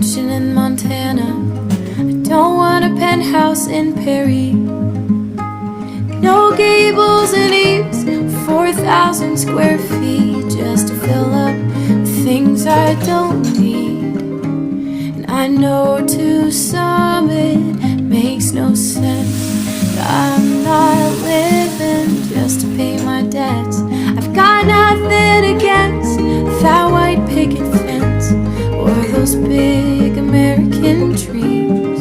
mansion in Montana. I don't want a penthouse in Perry. No gables and eaves, 4,000 square feet, just to fill up with things I don't need. And I know to some it makes no sense, but I'm not living just to pay my debts. I've got nothing against that white picket fence or those big American dreams.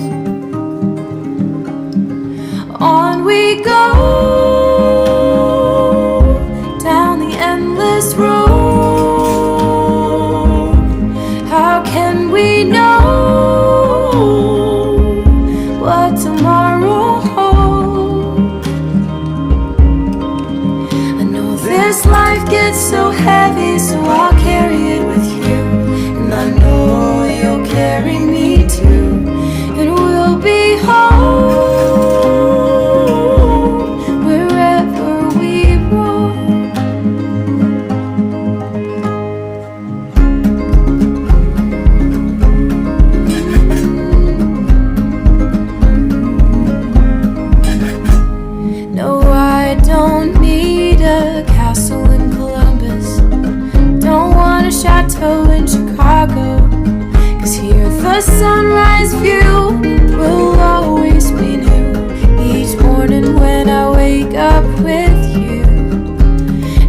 On we go down the endless road. How can we know what tomorrow holds? I know this life gets so heavy, so I'll carry it with you, and I know you'll carry me too, and we'll be home wherever we roam. No, I don't need a castle in Columbus, don't want a chateau in Chicago, 'cause here the sunrise view will always be new each morning when I wake up with you.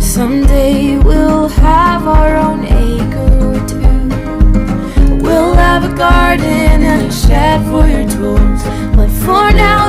Someday we'll have our own acre or two, we'll have a garden and a shed for your tools, but for now